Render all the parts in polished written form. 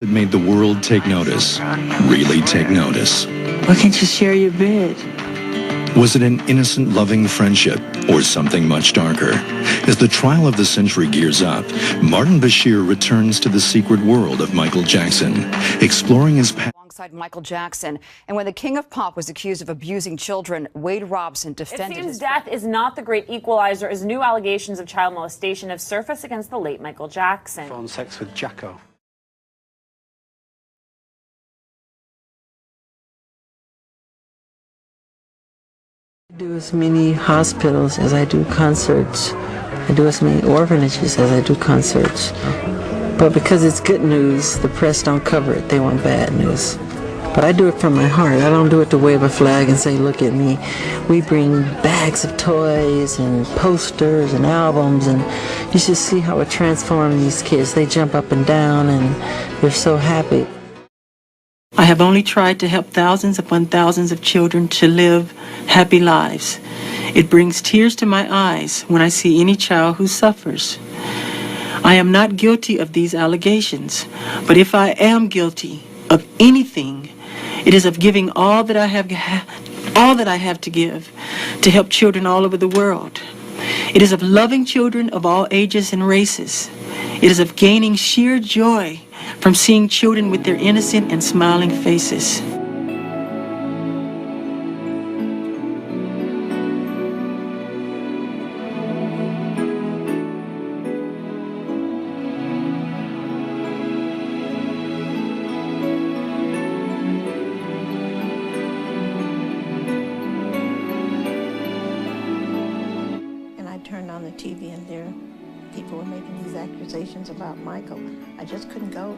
It made the world take notice, really take notice. Why can't you share your bed? Was it an innocent, loving friendship, or something much darker? As the trial of the century gears up, Martin Bashir returns to the secret world of Michael Jackson, exploring his past. Alongside Michael Jackson, and when the king of pop was accused of abusing children, Wade Robson defended his his death is not the great equalizer, as new allegations of child molestation have surfaced against the late Michael Jackson. On sex with Jacko. I do as many hospitals as I do concerts. I do as many orphanages as I do concerts. But because it's good news, the press don't cover it. They want bad news. But I do it from my heart. I don't do it to wave a flag and say, look at me. We bring bags of toys and posters and albums, and you should see how it transforms these kids. They jump up and down and they're so happy. I have only tried to help thousands upon thousands of children to live happy lives. It brings tears to my eyes when I see any child who suffers. I am not guilty of these allegations, but if I am guilty of anything, it is of giving all that I have to give to help children all over the world. It is of loving children of all ages and races. It is of gaining sheer joy from seeing children with their innocent and smiling faces. And I turned on the TV and there people were making these accusations about Michael. I just couldn't go.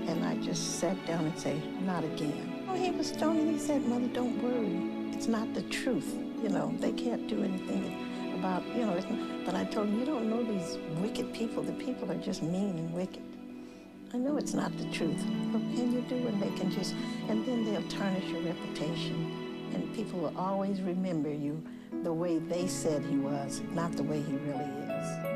And I just sat down and said, not again. Oh, he was stoned and he said, Mother, don't worry. It's not the truth. You know, they can't do anything about, you know, but I told him, you don't know these wicked people. The people are just mean and wicked. I know it's not the truth. What can you do when they can just, and then they'll tarnish your reputation. And people will always remember you the way they said he was, not the way he really is.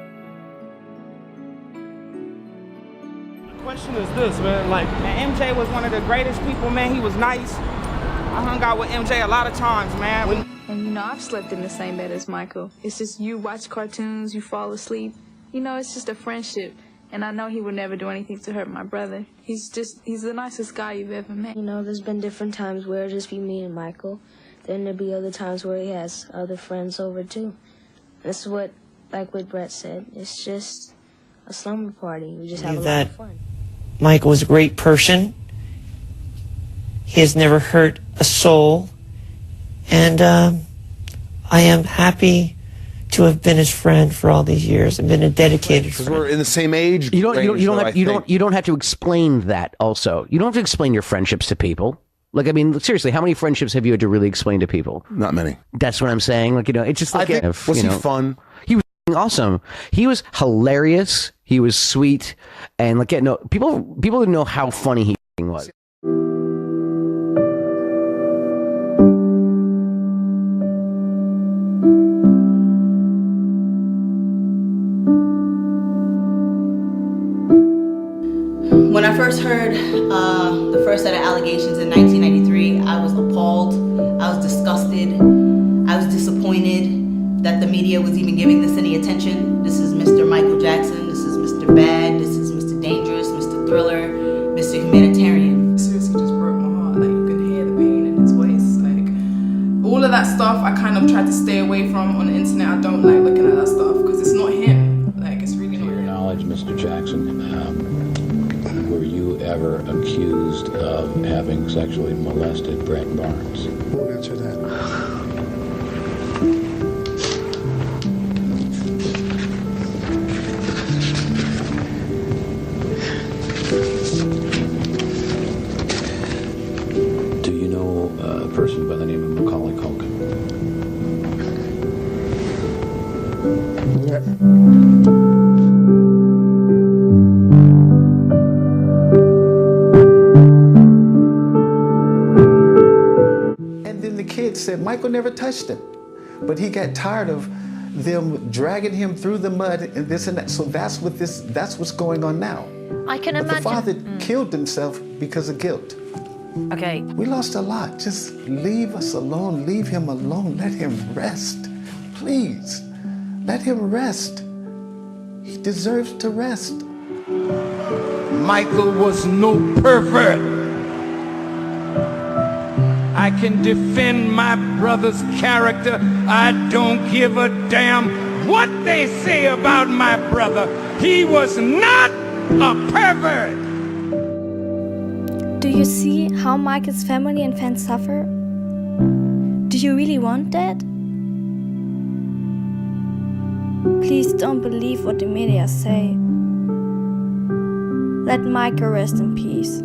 The question is this, man, like, man, MJ was one of the greatest people, man. He was nice. I hung out with MJ a lot of times, man. And you know, I've slept in the same bed as Michael. It's just you watch cartoons, you fall asleep. You know, it's just a friendship. And I know he would never do anything to hurt my brother. He's the nicest guy you've ever met. You know, there's been different times where it'll just be me and Michael. Then there'll be other times where he has other friends over too. This is what, like what Brett said, it's just a slumber party. We just have a lot of fun. Michael was a great person. He has never hurt a soul. And I am happy to have been his friend for all these years and been a dedicated friend. Because we're in the same age. You don't have to explain that also. You don't have to explain your friendships to people. Like, I mean, seriously, how many friendships have you had to really explain to people? Not many. That's what I'm saying. Like, you know, it's just like, was he fun? He was awesome. He was hilarious. He was sweet. And like, no, people didn't know how funny he was. When I first heard the first set of allegations in 1993, I was appalled, I was disgusted, I was disappointed that the media was even giving this any attention. This is Mr. Michael Jackson, this is Mr. Bad, this is Mr. Dangerous, Mr. Thriller, Mr. Humanitarian. It seriously just broke my heart. Like, you can hear the pain in his voice. Like, all of that stuff I kind of tried to stay away from on the internet. I don't like looking at that stuff because it's not him. Like, it's really not him. To your knowledge, Mr. Jackson, were you ever accused of having sexually molested Brett Barnes? Who will answer that? Do you know a person by the name of Macaulay Culkin? Yeah. Said Michael never touched him, but he got tired of them dragging him through the mud and this and that. So that's what's going on now. I can But imagine. the father killed himself because of guilt. Okay. We lost a lot. Just leave us alone. Leave him alone. Let him rest. Please. Let him rest. He deserves to rest. Michael was no pervert. I can defend my brother's character. I don't give a damn what they say about my brother. He was not a pervert. Do you see how Michael's family and fans suffer? Do you really want that? Please don't believe what the media say. Let Michael rest in peace.